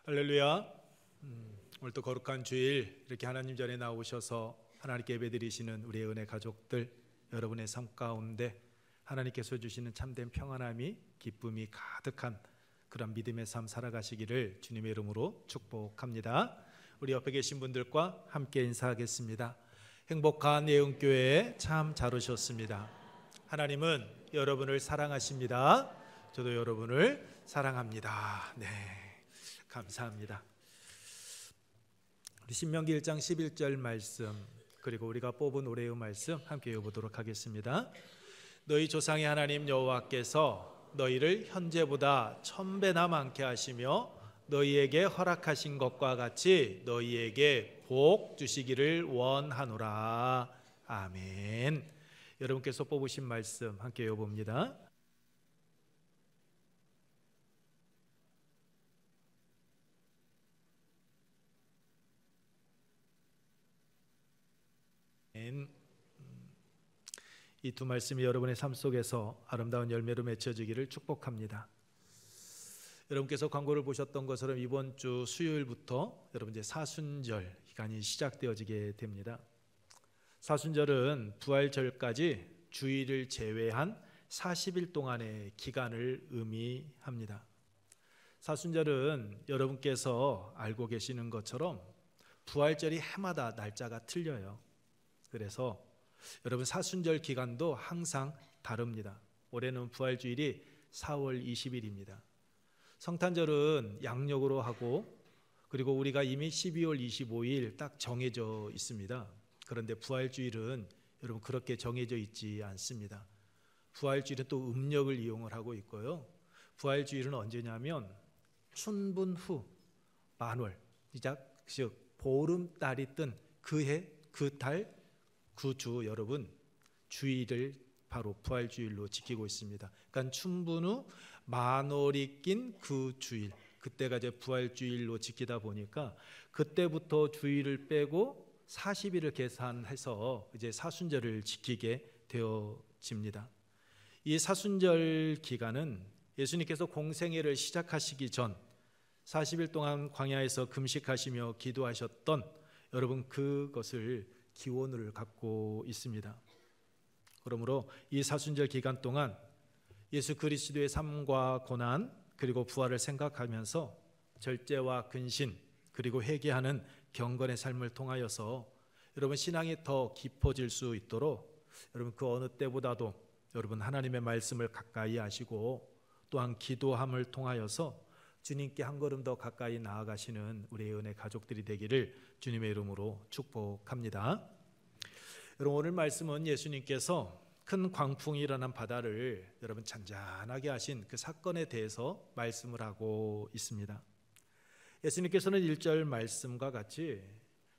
할렐루야. 오늘도 거룩한 주일 이렇게 하나님 전에 나오셔서 하나님께 예배드리시는 우리의 은혜 가족들, 여러분의 삶 가운데 하나님께서 주시는 참된 평안함이, 기쁨이 가득한 그런 믿음의 삶 살아가시기를 주님의 이름으로 축복합니다. 우리 옆에 계신 분들과 함께 인사하겠습니다. 행복한 예은교회에 참 잘 오셨습니다. 하나님은 여러분을 사랑하십니다. 저도 여러분을 사랑합니다. 네, 감사합니다. 우리 신명기 1장 11절 말씀, 그리고 우리가 뽑은 올해의 말씀 함께 읽어보도록 하겠습니다. 너희 조상의 하나님 여호와께서 너희를 현재보다 1000배나 많게 하시며 너희에게 허락하신 것과 같이 너희에게 복 주시기를 원하노라. 아멘. 여러분께서 뽑으신 말씀 함께 읽어봅니다. 이 두 말씀이 여러분의 삶 속에서 아름다운 열매로 맺혀지기를 축복합니다. 여러분께서 광고를 보셨던 것처럼 이번 주 수요일부터 여러분 이제 사순절 기간이 시작되어지게 됩니다. 사순절은 부활절까지 주일을 제외한 40일 동안의 기간을 의미합니다. 사순절은 여러분께서 알고 계시는 것처럼 부활절이 해마다 날짜가 틀려요. 그래서 여러분 사순절 기간도 항상 다릅니다. 올해는 부활주일이 4월 20일입니다. 성탄절은 양력으로 하고, 그리고 우리가 이미 12월 25일 딱 정해져 있습니다. 그런데 부활주일은 여러분 그렇게 정해져 있지 않습니다. 부활주일은 또 음력을 이용을 하고 있고요. 부활주일은 언제냐면 춘분 후 만월, 즉 보름달이 뜬 그 해, 그 달, 그 주 여러분 주일을 바로 부활주일로 지키고 있습니다. 그러니까 춘분 후 만월이 낀 그 주일, 그때가 이제 부활주일로 지키다 보니까 그때부터 주일을 빼고 40일을 계산해서 이제 사순절을 지키게 되어집니다. 이 사순절 기간은 예수님께서 공생애를 시작하시기 전 40일 동안 광야에서 금식하시며 기도하셨던 여러분 그것을 기원을 갖고 있습니다. 그러므로 이 사순절 기간 동안 예수 그리스도의 삶과 고난 그리고 부활을 생각하면서 절제와 근신 그리고 회개하는 경건의 삶을 통하여서 여러분 신앙이 더 깊어질 수 있도록 여러분 그 어느 때보다도 여러분 하나님의 말씀을 가까이 하시고 또한 기도함을 통하여서 주님께 한 걸음 더 가까이 나아가시는 우리의 은혜 가족들이 되기를 주님의 이름으로 축복합니다. 여러분 오늘 말씀은 예수님께서 큰 광풍이 일어난 바다를 여러분 잔잔하게 하신 그 사건에 대해서 말씀을 하고 있습니다. 예수님께서는 1절 말씀과 같이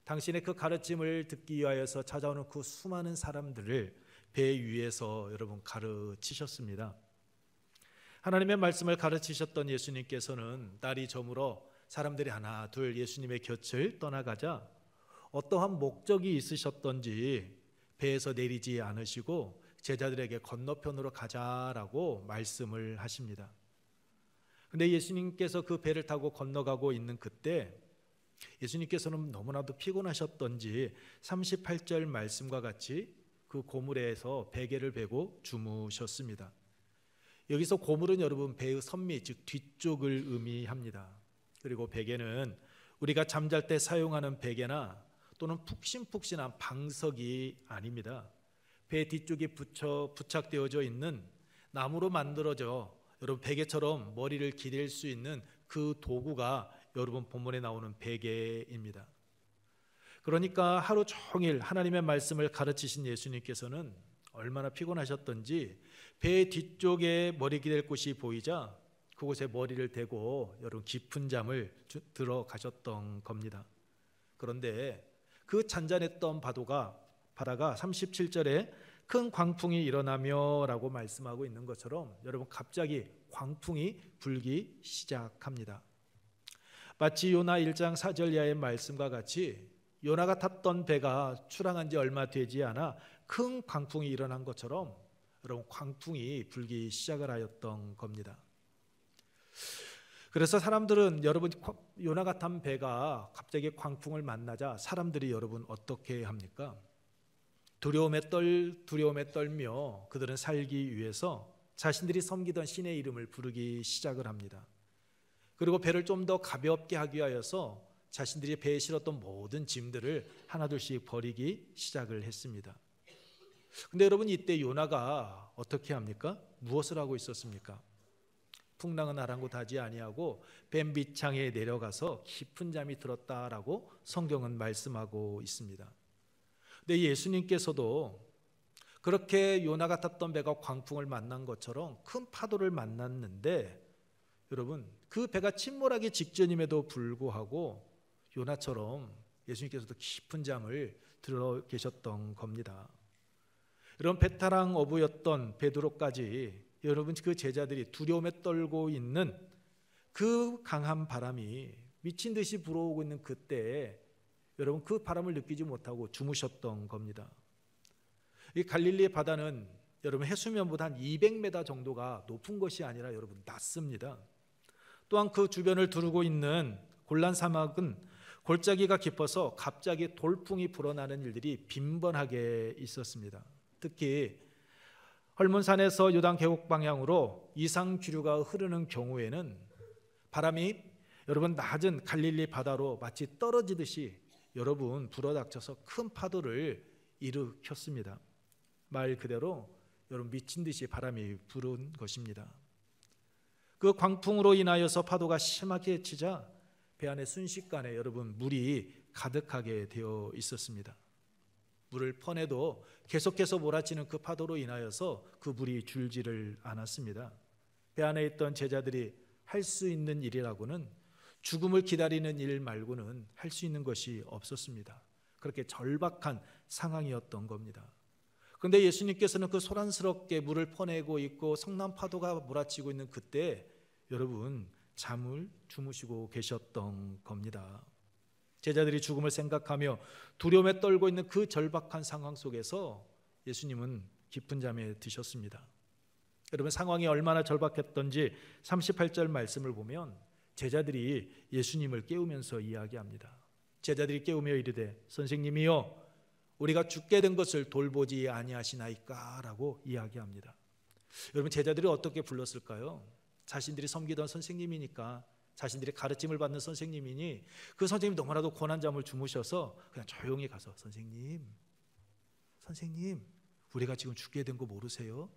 당신의 그 가르침을 듣기 위하여서 찾아오는 그 수많은 사람들을 배 위에서 여러분 가르치셨습니다. 하나님의 말씀을 가르치셨던 예수님께서는 날이 저물어 사람들이 하나 둘 예수님의 곁을 떠나가자 어떠한 목적이 있으셨던지 배에서 내리지 않으시고 제자들에게 건너편으로 가자라고 말씀을 하십니다. 근데 예수님께서 그 배를 타고 건너가고 있는 그때 예수님께서는 너무나도 피곤하셨던지 38절 말씀과 같이 그 고물에서 베개를 베고 주무셨습니다. 여기서 고물은 여러분 배의 선미 즉 뒤쪽을 의미합니다. 그리고 베개는 우리가 잠잘 때 사용하는 베개나 또는 푹신푹신한 방석이 아닙니다. 배 뒤쪽에 부착되어져 있는 나무로 만들어져 여러분 베개처럼 머리를 기댈 수 있는 그 도구가 여러분 본문에 나오는 베개입니다. 그러니까 하루 종일 하나님의 말씀을 가르치신 예수님께서는 얼마나 피곤하셨던지 배 뒤쪽에 머리 기댈 곳이 보이자 그곳에 머리를 대고 여러분 깊은 잠을 들어가셨던 겁니다. 그런데 그 잔잔했던 바다가 37절에 큰 광풍이 일어나며 라고 말씀하고 있는 것처럼 여러분 갑자기 광풍이 불기 시작합니다. 마치 요나 1장 4절 이하의 말씀과 같이 요나가 탔던 배가 출항한 지 얼마 되지 않아 큰 광풍이 일어난 것처럼 여러분 광풍이 불기 시작을 하였던 겁니다. 그래서 사람들은 여러분 요나가 탄 배가 갑자기 광풍을 만나자 사람들이 여러분 어떻게 합니까? 두려움에 떨며 그들은 살기 위해서 자신들이 섬기던 신의 이름을 부르기 시작을 합니다. 그리고 배를 좀 더 가볍게 하기 위하여서 자신들이 배에 실었던 모든 짐들을 하나둘씩 버리기 시작을 했습니다. 근데 여러분 이때 요나가 어떻게 합니까? 무엇을 하고 있었습니까? 풍랑은 아랑곳하지 아니하고 배 밑창에 내려가서 깊은 잠이 들었다라고 성경은 말씀하고 있습니다. 근데 예수님께서도 그렇게 요나가 탔던 배가 광풍을 만난 것처럼 큰 파도를 만났는데 여러분 그 배가 침몰하기 직전임에도 불구하고 요나처럼 예수님께서도 깊은 잠을 들어 계셨던 겁니다. 이런 배타랑 어부였던 베드로까지 여러분 그 제자들이 두려움에 떨고 있는 그 강한 바람이 미친 듯이 불어오고 있는 그때에 여러분 그 바람을 느끼지 못하고 주무셨던 겁니다. 이 갈릴리의 바다는 여러분 해수면보다 한 200m 정도가 높은 것이 아니라 여러분 낮습니다. 또한 그 주변을 두르고 있는 골란 사막은 골짜기가 깊어서 갑자기 돌풍이 불어나는 일들이 빈번하게 있었습니다. 특히 헐몬산에서 요단 계곡 방향으로 이상 기류가 흐르는 경우에는 바람이 여러분 낮은 갈릴리 바다로 마치 떨어지듯이 여러분 불어닥쳐서 큰 파도를 일으켰습니다. 말 그대로 여러분 미친 듯이 바람이 부는 것입니다. 그 광풍으로 인하여서 파도가 심하게 치자 배 안에 순식간에 여러분 물이 가득하게 되어 있었습니다. 물을 퍼내도 계속해서 몰아치는 그 파도로 인하여서 그 물이 줄지를 않았습니다. 배 안에 있던 제자들이 할 수 있는 일이라고는 죽음을 기다리는 일 말고는 할 수 있는 것이 없었습니다. 그렇게 절박한 상황이었던 겁니다. 그런데 예수님께서는 그 소란스럽게 물을 퍼내고 있고 성난 파도가 몰아치고 있는 그때 여러분 잠을 주무시고 계셨던 겁니다. 제자들이 죽음을 생각하며 두려움에 떨고 있는 그 절박한 상황 속에서 예수님은 깊은 잠에 드셨습니다. 여러분 상황이 얼마나 절박했던지 38절 말씀을 보면 제자들이 예수님을 깨우면서 이야기합니다. 제자들이 깨우며 이르되 선생님이여 우리가 죽게 된 것을 돌보지 아니하시나이까 라고 이야기합니다. 여러분 제자들이 어떻게 불렀을까요? 자신들이 섬기던 선생님이니까 자신들이 가르침을 받는 선생님이니 그 선생님이 너무나도 고난 잠을 주무셔서 그냥 조용히 가서 선생님 우리가 지금 죽게 된 거 모르세요?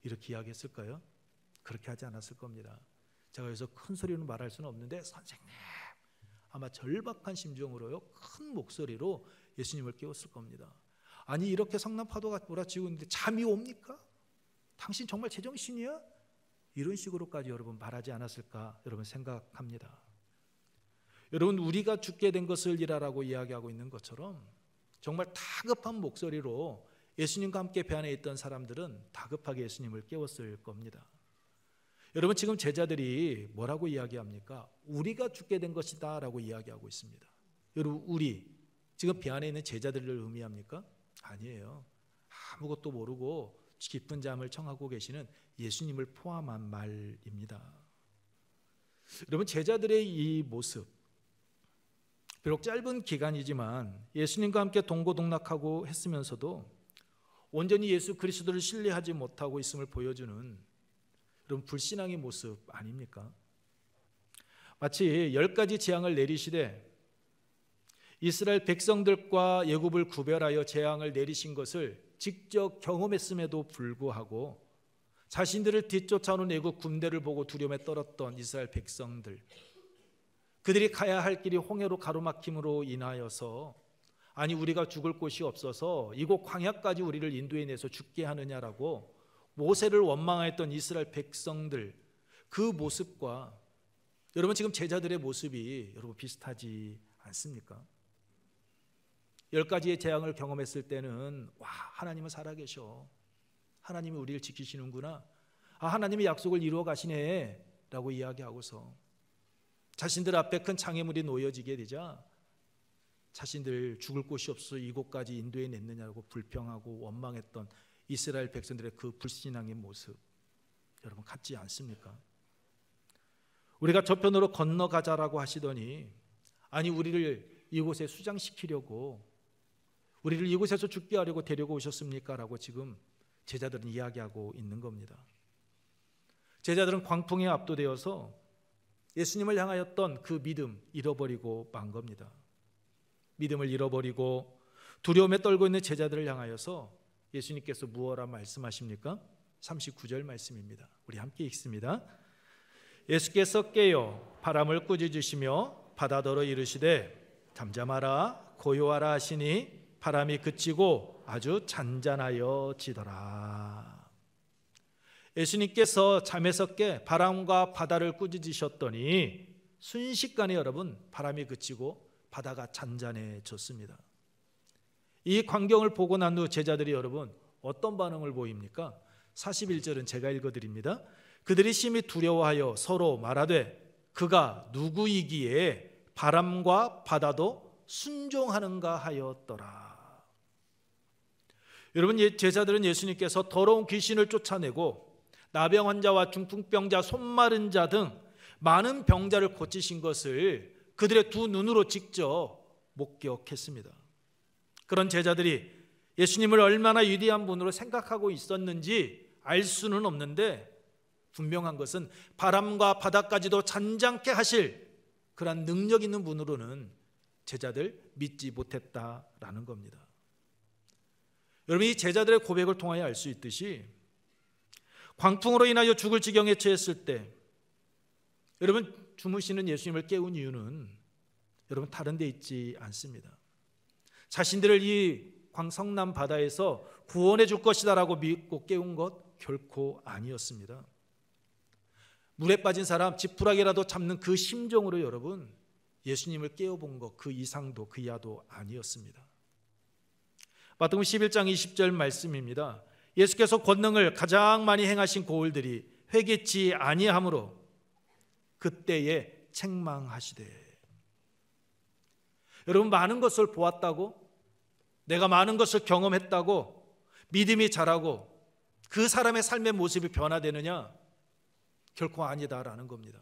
이렇게 이야기했을까요? 그렇게 하지 않았을 겁니다. 제가 여기서 큰 소리로 말할 수는 없는데 선생님 아마 절박한 심정으로요 큰 목소리로 예수님을 깨웠을 겁니다. 아니 이렇게 성난 파도가 몰아치고 있는데 잠이 옵니까? 당신 정말 제정신이야? 이런 식으로까지 여러분 말하지 않았을까 여러분 생각합니다. 여러분 우리가 죽게 된 것을 이라라고 이야기하고 있는 것처럼 정말 다급한 목소리로 예수님과 함께 배 안에 있던 사람들은 다급하게 예수님을 깨웠을 겁니다. 여러분 지금 제자들이 뭐라고 이야기합니까? 우리가 죽게 된 것이다 라고 이야기하고 있습니다. 여러분 우리 지금 배 안에 있는 제자들을 의미합니까? 아니에요. 아무것도 모르고 깊은 잠을 청하고 계시는 예수님을 포함한 말입니다. 여러분 제자들의 이 모습 비록 짧은 기간이지만 예수님과 함께 동고동락하고 했으면서도 온전히 예수 그리스도를 신뢰하지 못하고 있음을 보여주는 그런 불신앙의 모습 아닙니까? 마치 10가지 재앙을 내리시되 이스라엘 백성들과 애굽을 구별하여 재앙을 내리신 것을 직접 경험했음에도 불구하고 자신들을 뒤쫓아오는 애굽 군대를 보고 두려움에 떨었던 이스라엘 백성들, 그들이 가야 할 길이 홍해로 가로막힘으로 인하여서 아니 우리가 죽을 곳이 없어서 이곳 광야까지 우리를 인도해내서 죽게 하느냐라고 모세를 원망했던 이스라엘 백성들, 그 모습과 여러분 지금 제자들의 모습이 여러분 비슷하지 않습니까? 10가지의 재앙을 경험했을 때는 와 하나님은 살아계셔, 하나님이 우리를 지키시는구나, 아 하나님이 약속을 이루어 가시네 라고 이야기하고서 자신들 앞에 큰 장애물이 놓여지게 되자 자신들 죽을 곳이 없어 이곳까지 인도해 냈느냐고 불평하고 원망했던 이스라엘 백성들의 그 불신앙의 모습 여러분 같지 않습니까? 우리가 저편으로 건너가자라고 하시더니 아니 우리를 이곳에 수장시키려고 우리를 이곳에서 죽게 하려고 데리고 오셨습니까? 라고 지금 제자들은 이야기하고 있는 겁니다. 제자들은 광풍에 압도되어서 예수님을 향하였던 그 믿음 잃어버리고 만 겁니다. 믿음을 잃어버리고 두려움에 떨고 있는 제자들을 향하여서 예수님께서 무엇라 말씀하십니까? 39절 말씀입니다. 우리 함께 읽습니다. 예수께서 깨어 바람을 꾸짖으시며 바다더러 이르시되 잠잠하라 고요하라 하시니 바람이 그치고 아주 잔잔하여 지더라. 예수님께서 잠에서 깨 바람과 바다를 꾸짖으셨더니 순식간에 여러분 바람이 그치고 바다가 잔잔해졌습니다. 이 광경을 보고 난 후 제자들이 여러분 어떤 반응을 보입니까? 41절은 제가 읽어드립니다. 그들이 심히 두려워하여 서로 말하되 그가 누구이기에 바람과 바다도 순종하는가 하였더라. 여러분 제자들은 예수님께서 더러운 귀신을 쫓아내고 나병 환자와 중풍병자, 손마른 자 등 많은 병자를 고치신 것을 그들의 두 눈으로 직접 목격했습니다. 그런 제자들이 예수님을 얼마나 위대한 분으로 생각하고 있었는지 알 수는 없는데 분명한 것은 바람과 바다까지도 잔잔케 하실 그런 능력 있는 분으로는 제자들 믿지 못했다라는 겁니다. 여러분 이 제자들의 고백을 통하여 알 수 있듯이 광풍으로 인하여 죽을 지경에 처했을 때 여러분 주무시는 예수님을 깨운 이유는 여러분 다른 데 있지 않습니다. 자신들을 이 광성남 바다에서 구원해 줄 것이다라고 믿고 깨운 것 결코 아니었습니다. 물에 빠진 사람 지푸라기라도 잡는 그 심정으로 여러분 예수님을 깨워본 것 그 이상도 그 이하도 아니었습니다. 마태복음 11장 20절 말씀입니다. 예수께서 권능을 가장 많이 행하신 고을들이 회개치 아니하므로 그때에 책망하시되. 여러분 많은 것을 보았다고 내가 많은 것을 경험했다고 믿음이 자라고 그 사람의 삶의 모습이 변화되느냐? 결코 아니다라는 겁니다.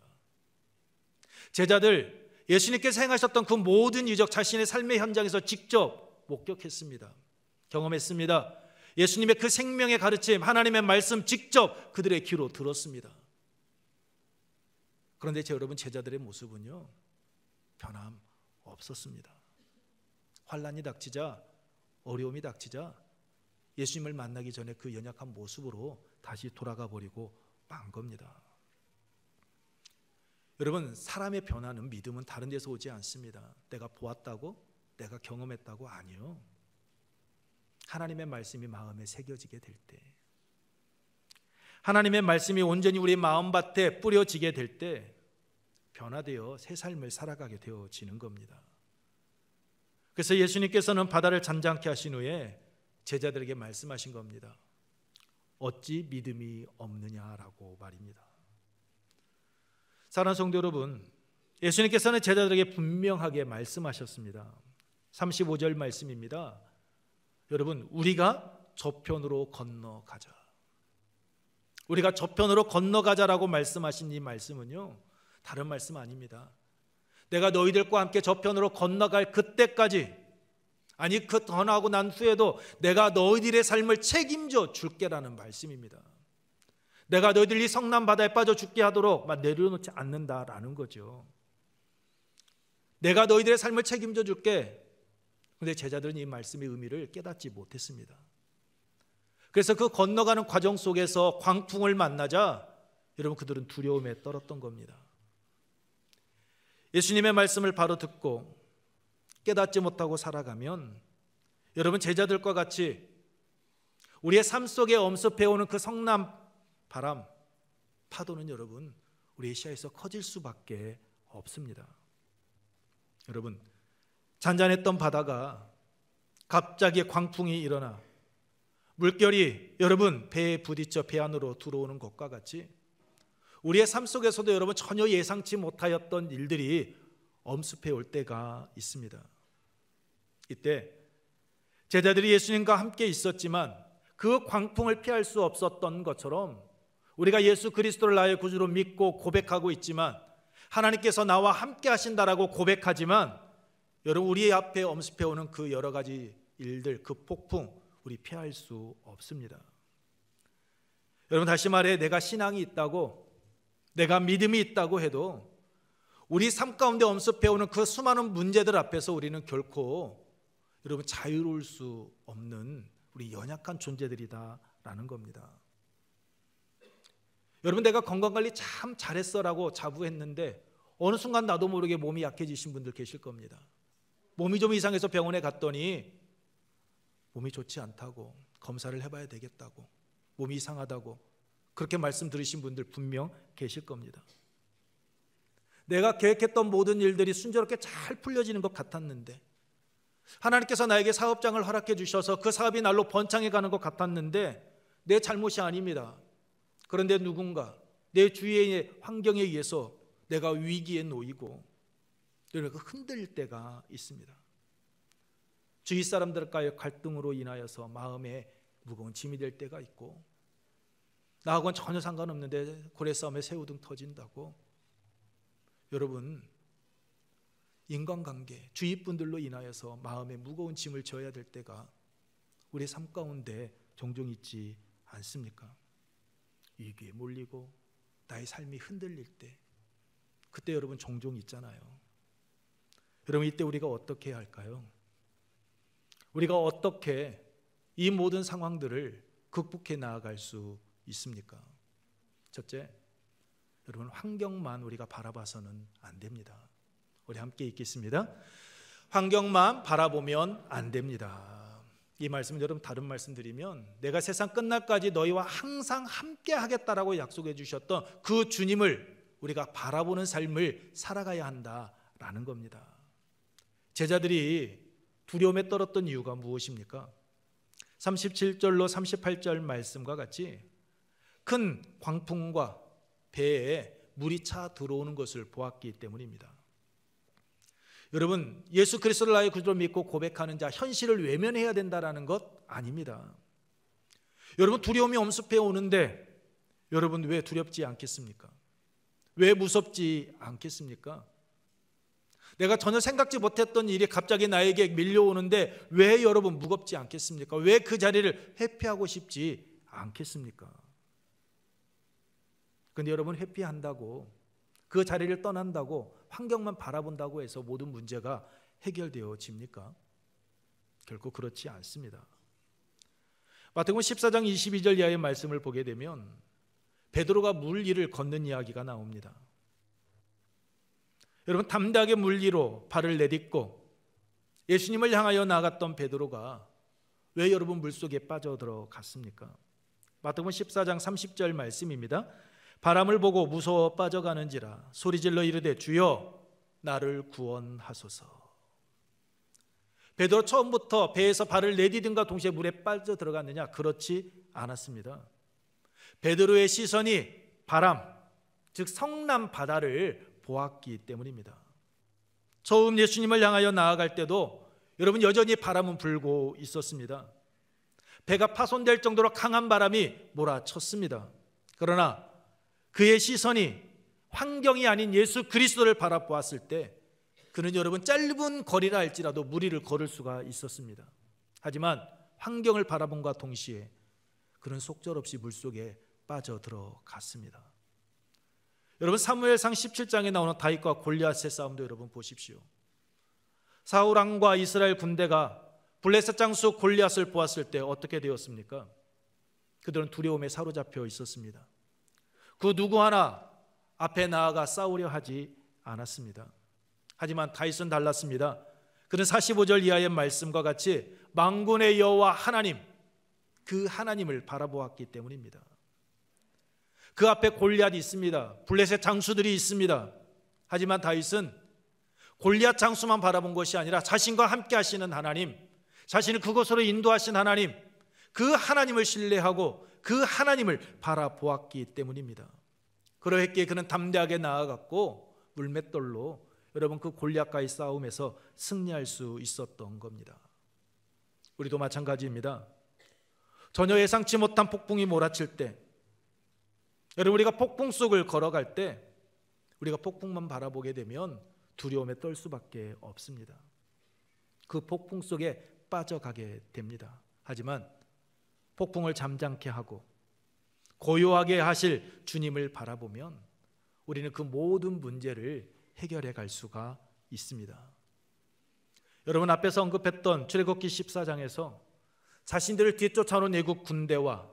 제자들 예수님께서 행하셨던 그 모든 이적 자신의 삶의 현장에서 직접 목격했습니다. 경험했습니다. 예수님의 그 생명의 가르침, 하나님의 말씀 직접 그들의 귀로 들었습니다. 그런데 여러분 제자들의 모습은요 변함 없었습니다. 환난이 닥치자 어려움이 닥치자 예수님을 만나기 전에 그 연약한 모습으로 다시 돌아가 버리고 만 겁니다. 여러분 사람의 변화는 믿음은 다른 데서 오지 않습니다. 내가 보았다고 내가 경험했다고 아니요. 하나님의 말씀이 마음에 새겨지게 될 때, 하나님의 말씀이 온전히 우리 마음밭에 뿌려지게 될 때 변화되어 새 삶을 살아가게 되어지는 겁니다. 그래서 예수님께서는 바다를 잔잔케 하신 후에 제자들에게 말씀하신 겁니다. 어찌 믿음이 없느냐라고 말입니다. 사랑하는 성도 여러분, 예수님께서는 제자들에게 분명하게 말씀하셨습니다. 35절 말씀입니다. 여러분 우리가 저편으로 건너가자. 우리가 저편으로 건너가자라고 말씀하신 이 말씀은요 다른 말씀 아닙니다. 내가 너희들과 함께 저편으로 건너갈 그때까지, 아니 그 떠나고 난 후에도 내가 너희들의 삶을 책임져 줄게라는 말씀입니다. 내가 너희들 이 성남 바다에 빠져 죽게 하도록 내려놓지 않는다라는 거죠. 내가 너희들의 삶을 책임져 줄게. 그런데 제자들은 이 말씀의 의미를 깨닫지 못했습니다. 그래서 그 건너가는 과정 속에서 광풍을 만나자 여러분 그들은 두려움에 떨었던 겁니다. 예수님의 말씀을 바로 듣고 깨닫지 못하고 살아가면 여러분 제자들과 같이 우리의 삶 속에 엄습해오는 그 성남 바람, 파도는 여러분 우리의 시야에서 커질 수밖에 없습니다. 여러분 잔잔했던 바다가 갑자기 광풍이 일어나 물결이 여러분 배에 부딪혀 배 안으로 들어오는 것과 같이 우리의 삶 속에서도 여러분 전혀 예상치 못하였던 일들이 엄습해 올 때가 있습니다. 이때 제자들이 예수님과 함께 있었지만 그 광풍을 피할 수 없었던 것처럼 우리가 예수 그리스도를 나의 구주로 믿고 고백하고 있지만 하나님께서 나와 함께 하신다라고 고백하지만 여러분, 우리 앞에 엄습해오는 그 여러 가지 일들, 그 폭풍 우리 피할 수 없습니다. 여러분, 다시 말해 내가 신앙이 있다고, 내가 믿음이 있다고 해도 우리 삶 가운데 엄습해오는 그 수많은 문제들 앞에서 우리는 결코 여러분 자유로울 수 없는 우리 연약한 존재들이다라는 겁니다. 여러분, 내가 건강관리 참 잘했어라고 자부했는데 어느 순간 나도 모르게 몸이 약해지신 분들 계실 겁니다. 몸이 좀 이상해서 병원에 갔더니 몸이 좋지 않다고, 검사를 해봐야 되겠다고, 몸이 이상하다고 그렇게 말씀 들으신 분들 분명 계실 겁니다. 내가 계획했던 모든 일들이 순조롭게 잘 풀려지는 것 같았는데, 하나님께서 나에게 사업장을 허락해 주셔서 그 사업이 날로 번창해 가는 것 같았는데 내 잘못이 아닙니다. 그런데 누군가 내 주위의 환경에 의해서 내가 위기에 놓이고 내가 흔들릴 때가 있습니다. 주위 사람들과의 갈등으로 인하여서 마음에 무거운 짐이 될 때가 있고, 나하고는 전혀 상관없는데 고래싸움에 새우등 터진다고. 여러분, 인간관계, 주위 분들로 인하여서 마음에 무거운 짐을 져야 될 때가 우리 삶 가운데 종종 있지 않습니까? 위기에 몰리고 나의 삶이 흔들릴 때, 그때 여러분 종종 있잖아요. 여러분, 이때 우리가 어떻게 해야 할까요? 우리가 어떻게 이 모든 상황들을 극복해 나아갈 수 있습니까? 첫째, 여러분, 환경만 우리가 바라봐서는 안 됩니다. 우리 함께 읽겠습니다. 환경만 바라보면 안 됩니다. 이 말씀 여러분 다른 말씀 드리면, 내가 세상 끝날까지 너희와 항상 함께 하겠다라고 약속해 주셨던 그 주님을 우리가 바라보는 삶을 살아가야 한다라는 겁니다. 제자들이 두려움에 떨었던 이유가 무엇입니까? 37절로 38절 말씀과 같이 큰 광풍과 배에 물이 차 들어오는 것을 보았기 때문입니다. 여러분, 예수 그리스도를 나의 구주로 믿고 고백하는 자, 현실을 외면해야 된다는 것 아닙니다. 여러분, 두려움이 엄습해 오는데 여러분 왜 두렵지 않겠습니까? 왜 무섭지 않겠습니까? 내가 전혀 생각지 못했던 일이 갑자기 나에게 밀려오는데 왜 여러분 무겁지 않겠습니까? 왜 그 자리를 회피하고 싶지 않겠습니까? 그런데 여러분, 회피한다고, 그 자리를 떠난다고, 환경만 바라본다고 해서 모든 문제가 해결되어집니까? 결코 그렇지 않습니다. 마태복음 14장 22절 이하의 말씀을 보게 되면 베드로가 물 위를 걷는 이야기가 나옵니다. 여러분, 담대하게 물 위로 발을 내딛고 예수님을 향하여 나아갔던 베드로가 왜 여러분 물속에 빠져들어갔습니까? 마태복음 14장 30절 말씀입니다. 바람을 보고 무서워 빠져가는지라 소리질러 이르되 주여 나를 구원하소서. 베드로 처음부터 배에서 발을 내디딘과 동시에 물에 빠져 들어갔느냐? 그렇지 않았습니다. 베드로의 시선이 바람, 즉 성남 바다를 보았기 때문입니다. 처음 예수님을 향하여 나아갈 때도 여러분 여전히 바람은 불고 있었습니다. 배가 파손될 정도로 강한 바람이 몰아쳤습니다. 그러나 그의 시선이 환경이 아닌 예수 그리스도를 바라보았을 때 그는 여러분 짧은 거리라 할지라도 물 위를 걸을 수가 있었습니다. 하지만 환경을 바라본과 동시에 그는 속절없이 물속에 빠져들어갔습니다. 여러분, 사무엘상 17장에 나오는 다윗과 골리앗의 싸움도 여러분 보십시오. 사울 왕과 이스라엘 군대가 블레셋 장수 골리앗을 보았을 때 어떻게 되었습니까? 그들은 두려움에 사로잡혀 있었습니다. 그 누구 하나 앞에 나아가 싸우려 하지 않았습니다. 하지만 다윗은 달랐습니다. 그는 45절 이하의 말씀과 같이 만군의 여호와 하나님, 그 하나님을 바라보았기 때문입니다. 그 앞에 골리앗이 있습니다. 블레셋 장수들이 있습니다. 하지만 다윗은 골리앗 장수만 바라본 것이 아니라 자신과 함께 하시는 하나님, 자신을 그곳으로 인도하신 하나님, 그 하나님을 신뢰하고 그 하나님을 바라보았기 때문입니다. 그러했기에 그는 담대하게 나아갔고 물맷돌로 여러분 그 골리앗과의 싸움에서 승리할 수 있었던 겁니다. 우리도 마찬가지입니다. 전혀 예상치 못한 폭풍이 몰아칠 때, 여러분 우리가 폭풍 속을 걸어갈 때 우리가 폭풍만 바라보게 되면 두려움에 떨 수밖에 없습니다. 그 폭풍 속에 빠져가게 됩니다. 하지만 폭풍을 잠잠케 하고 고요하게 하실 주님을 바라보면 우리는 그 모든 문제를 해결해 갈 수가 있습니다. 여러분, 앞에서 언급했던 출애굽기 14장에서 자신들을 뒤쫓아오는 애국 군대와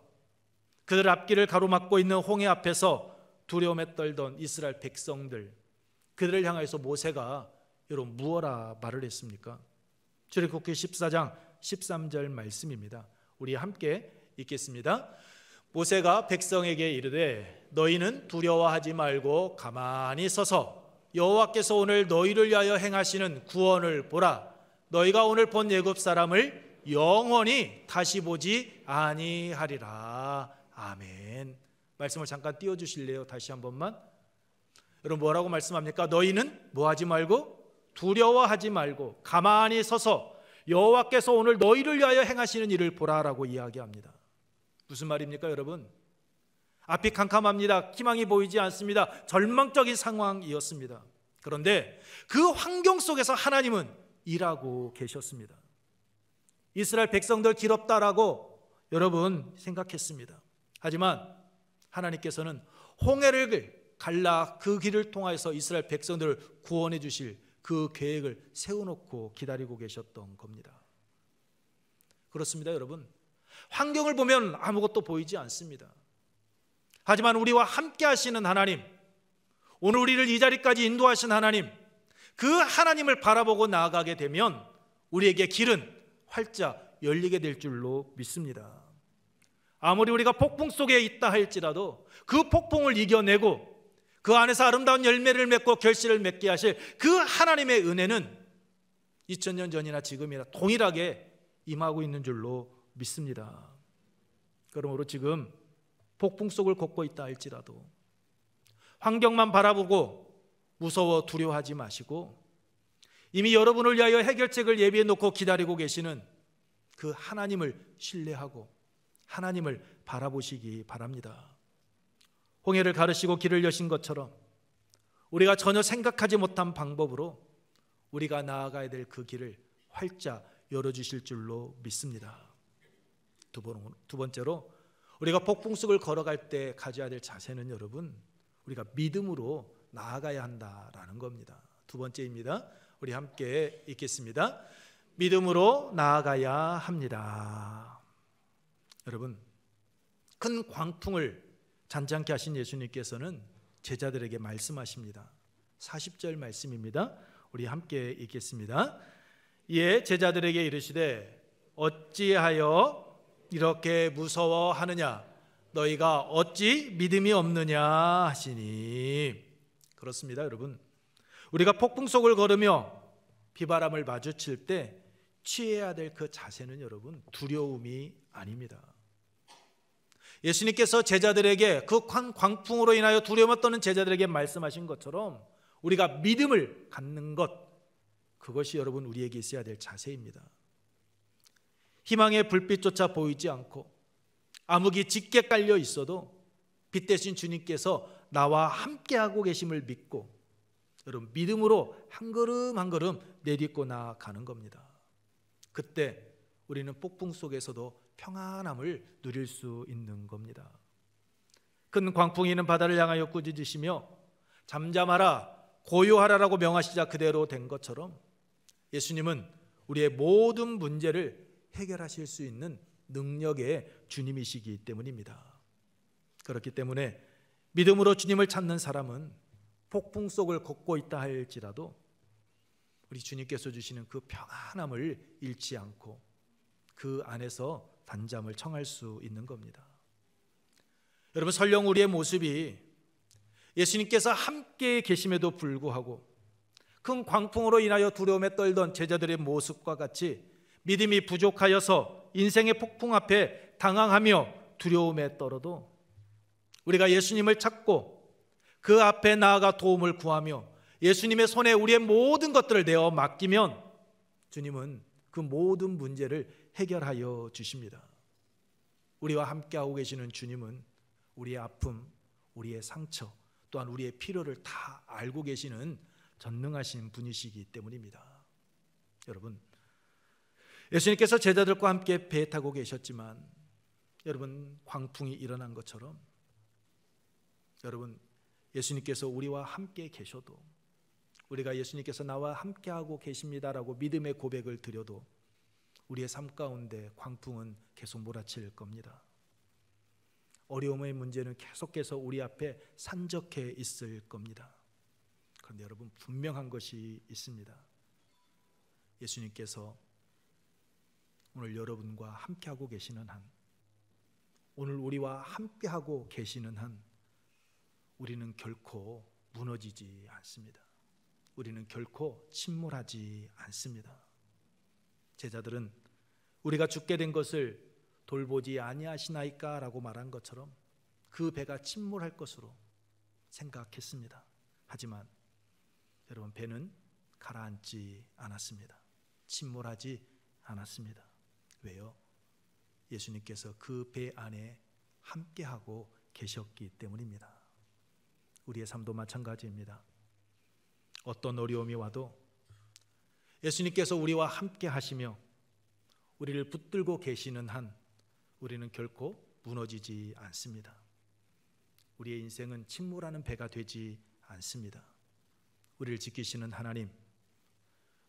그들 앞길을 가로막고 있는 홍해 앞에서 두려움에 떨던 이스라엘 백성들, 그들을 향해서 모세가 여러분 무엇라 말을 했습니까? 출애굽기 14장 13절 말씀입니다. 우리 함께 읽겠습니다. 모세가 백성에게 이르되 너희는 두려워하지 말고 가만히 서서 여호와께서 오늘 너희를 위하여 행하시는 구원을 보라. 너희가 오늘 본 애굽 사람을 영원히 다시 보지 아니하리라. 아멘. 말씀을 잠깐 띄워주실래요? 다시 한 번만. 여러분, 뭐라고 말씀합니까? 너희는 뭐하지 말고 두려워하지 말고 가만히 서서 여호와께서 오늘 너희를 위하여 행하시는 일을 보라라고 이야기합니다. 무슨 말입니까, 여러분? 앞이 캄캄합니다. 희망이 보이지 않습니다. 절망적인 상황이었습니다. 그런데 그 환경 속에서 하나님은 일하고 계셨습니다. 이스라엘 백성들 길었다라고 여러분 생각했습니다. 하지만 하나님께서는 홍해를 갈라 그 길을 통하여서 이스라엘 백성들을 구원해 주실 그 계획을 세워놓고 기다리고 계셨던 겁니다. 그렇습니다, 여러분. 환경을 보면 아무것도 보이지 않습니다. 하지만 우리와 함께 하시는 하나님, 오늘 우리를 이 자리까지 인도하신 하나님, 그 하나님을 바라보고 나아가게 되면 우리에게 길은 활짝 열리게 될 줄로 믿습니다. 아무리 우리가 폭풍 속에 있다 할지라도 그 폭풍을 이겨내고 그 안에서 아름다운 열매를 맺고 결실을 맺게 하실 그 하나님의 은혜는 2000년 전이나 지금이나 동일하게 임하고 있는 줄로 믿습니다. 그러므로 지금 폭풍 속을 걷고 있다 할지라도 환경만 바라보고 무서워 두려워하지 마시고 이미 여러분을 위하여 해결책을 예비해 놓고 기다리고 계시는 그 하나님을 신뢰하고 하나님을 바라보시기 바랍니다. 홍해를 가르시고 길을 여신 것처럼 우리가 전혀 생각하지 못한 방법으로 우리가 나아가야 될 그 길을 활짝 열어주실 줄로 믿습니다. 두 번째로 우리가 폭풍 속을 걸어갈 때 가져야 될 자세는 여러분, 우리가 믿음으로 나아가야 한다라는 겁니다. 두 번째입니다. 우리 함께 읽겠습니다. 믿음으로 나아가야 합니다. 여러분, 큰 광풍을 잔잔케 하신 예수님께서는 제자들에게 말씀하십니다. 40절 말씀입니다. 우리 함께 읽겠습니다. 이에 제자들에게 이르시되 어찌하여 이렇게 무서워하느냐? 너희가 어찌 믿음이 없느냐 하시니. 그렇습니다, 여러분. 우리가 폭풍 속을 걸으며 비바람을 마주칠 때 취해야 될 그 자세는 여러분, 두려움이 아닙니다. 예수님께서 제자들에게 그 광풍으로 인하여 두려움을 떠는 제자들에게 말씀하신 것처럼 우리가 믿음을 갖는 것, 그것이 여러분 우리에게 있어야 될 자세입니다. 희망의 불빛조차 보이지 않고 암흑이 짙게 깔려 있어도 빛 대신 주님께서 나와 함께하고 계심을 믿고 여러분 믿음으로 한 걸음 한 걸음 내딛고 나아가는 겁니다. 그때 우리는 폭풍 속에서도 평안함을 누릴 수 있는 겁니다. 큰 광풍이 있는 바다를 향하여 꾸짖으시며 잠잠하라 고요하라라고 명하시자 그대로 된 것처럼 예수님은 우리의 모든 문제를 해결하실 수 있는 능력의 주님이시기 때문입니다. 그렇기 때문에 믿음으로 주님을 찾는 사람은 폭풍 속을 걷고 있다 할지라도 우리 주님께서 주시는 그 평안함을 잃지 않고 그 안에서 단잠을 청할 수 있는 겁니다. 여러분, 설령 우리의 모습이 예수님께서 함께 계심에도 불구하고 큰 광풍으로 인하여 두려움에 떨던 제자들의 모습과 같이 믿음이 부족하여서 인생의 폭풍 앞에 당황하며 두려움에 떨어도 우리가 예수님을 찾고 그 앞에 나아가 도움을 구하며 예수님의 손에 우리의 모든 것들을 내어 맡기면 주님은 그 모든 문제를 해결하여 주십니다. 우리와 함께하고 계시는 주님은 우리의 아픔, 우리의 상처, 또한 우리의 필요를 다 알고 계시는 전능하신 분이시기 때문입니다. 여러분, 예수님께서 제자들과 함께 배 타고 계셨지만 여러분, 광풍이 일어난 것처럼 여러분, 예수님께서 우리와 함께 계셔도, 우리가 예수님께서 나와 함께하고 계십니다라고 믿음의 고백을 드려도 우리의 삶 가운데 광풍은 계속 몰아칠 겁니다. 어려움의 문제는 계속해서 우리 앞에 산적해 있을 겁니다. 그런데 여러분, 분명한 것이 있습니다. 예수님께서 오늘 여러분과 함께하고 계시는 한, 오늘 우리와 함께하고 계시는 한, 우리는 결코 무너지지 않습니다. 우리는 결코 침몰하지 않습니다. 제자들은 우리가 죽게 된 것을 돌보지 아니하시나이까 라고 말한 것처럼 그 배가 침몰할 것으로 생각했습니다. 하지만 여러분, 배는 가라앉지 않았습니다. 침몰하지 않았습니다. 왜요? 예수님께서 그 배 안에 함께하고 계셨기 때문입니다. 우리의 삶도 마찬가지입니다. 어떤 어려움이 와도 예수님께서 우리와 함께 하시며 우리를 붙들고 계시는 한 우리는 결코 무너지지 않습니다. 우리의 인생은 침몰하는 배가 되지 않습니다. 우리를 지키시는 하나님,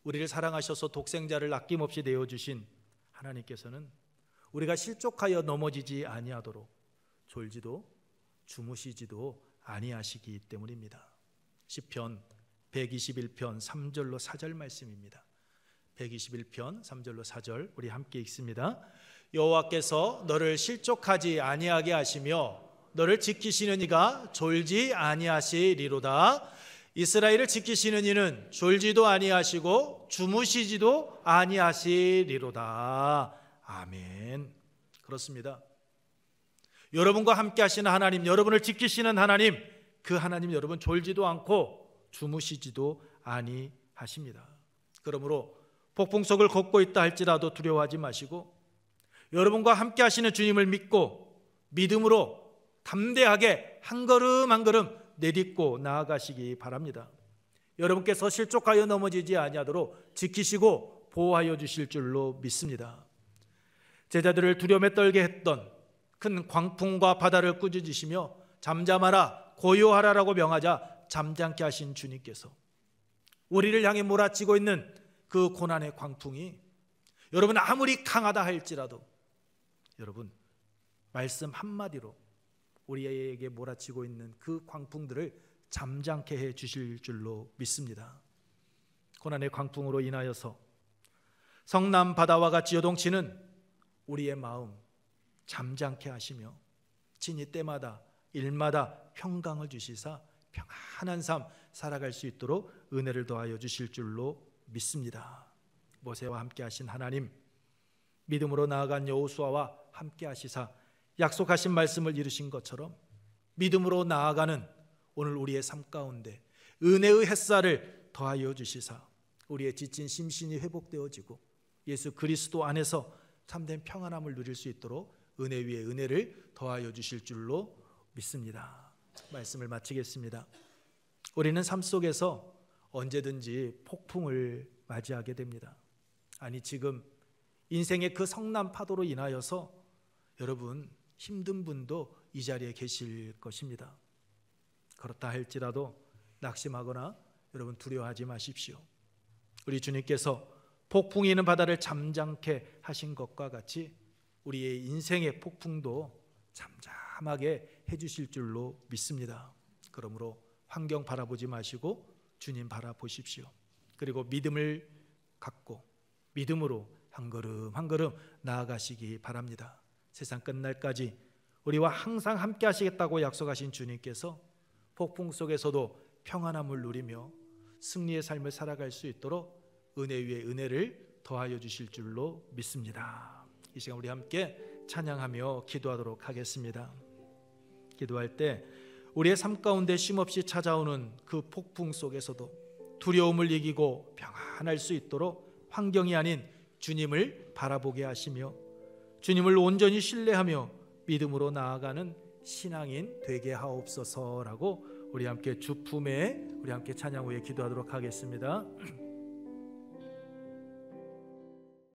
우리를 사랑하셔서 독생자를 아낌없이 내어주신 하나님께서는 우리가 실족하여 넘어지지 아니하도록 졸지도 주무시지도 아니하시기 때문입니다. 시편 121편 3절로 4절 말씀입니다. 121편 3절로 4절 우리 함께 읽습니다. 여호와께서 너를 실족하지 아니하게 하시며 너를 지키시는 이가 졸지 아니하시리로다. 이스라엘을 지키시는 이는 졸지도 아니하시고 주무시지도 아니하시리로다. 아멘. 그렇습니다. 여러분과 함께 하시는 하나님, 여러분을 지키시는 하나님, 그 하나님 여러분 졸지도 않고 주무시지도 아니하십니다. 그러므로 폭풍 속을 걷고 있다 할지라도 두려워하지 마시고 여러분과 함께 하시는 주님을 믿고 믿음으로 담대하게 한 걸음 한 걸음 내딛고 나아가시기 바랍니다. 여러분께서 실족하여 넘어지지 아니하도록 지키시고 보호하여 주실 줄로 믿습니다. 제자들을 두려움에 떨게 했던 큰 광풍과 바다를 꾸짖으시며 잠잠하라 고요하라라고 명하자 잠잠케 하신 주님께서 우리를 향해 몰아치고 있는 그 고난의 광풍이 여러분 아무리 강하다 할지라도 여러분 말씀 한마디로 우리에게 몰아치고 있는 그 광풍들을 잠잠케 해 주실 줄로 믿습니다. 고난의 광풍으로 인하여서 성남 바다와 같이 요동치는 우리의 마음 잠잠케 하시며 진이 때마다 일마다 평강을 주시사 평안한 삶 살아갈 수 있도록 은혜를 더하여 주실 줄로 믿습니다. 모세와 함께 하신 하나님, 믿음으로 나아간 여호수아와 함께 하시사 약속하신 말씀을 이루신 것처럼 믿음으로 나아가는 오늘 우리의 삶 가운데 은혜의 햇살을 더하여 주시사 우리의 지친 심신이 회복되어지고 예수 그리스도 안에서 참된 평안함을 누릴 수 있도록 은혜 위에 은혜를 더하여 주실 줄로 믿습니다. 말씀을 마치겠습니다. 우리는 삶 속에서 언제든지 폭풍을 맞이하게 됩니다. 아니 지금 인생의 그 성난 파도로 인하여서 여러분 힘든 분도 이 자리에 계실 것입니다. 그렇다 할지라도 낙심하거나 여러분 두려워하지 마십시오. 우리 주님께서 폭풍이 있는 바다를 잠잠케 하신 것과 같이 우리의 인생의 폭풍도 잠잠하게 해주실 줄로 믿습니다. 그러므로 환경 바라보지 마시고 주님 바라보십시오. 그리고 믿음을 갖고 믿음으로 한 걸음 한 걸음 나아가시기 바랍니다. 세상 끝날까지 우리와 항상 함께 하시겠다고 약속하신 주님께서 폭풍 속에서도 평안함을 누리며 승리의 삶을 살아갈 수 있도록 은혜 위에 은혜를 더하여 주실 줄로 믿습니다. 이 시간 우리 함께 찬양하며 기도하도록 하겠습니다. 기도할 때 우리의 삶 가운데 쉼없이 찾아오는 그 폭풍 속에서도 두려움을 이기고 평안할 수 있도록 환경이 아닌 주님을 바라보게 하시며 주님을 온전히 신뢰하며 믿음으로 나아가는 신앙인 되게 하옵소서라고 우리 함께 주품에 우리 함께 찬양 후에 기도하도록 하겠습니다.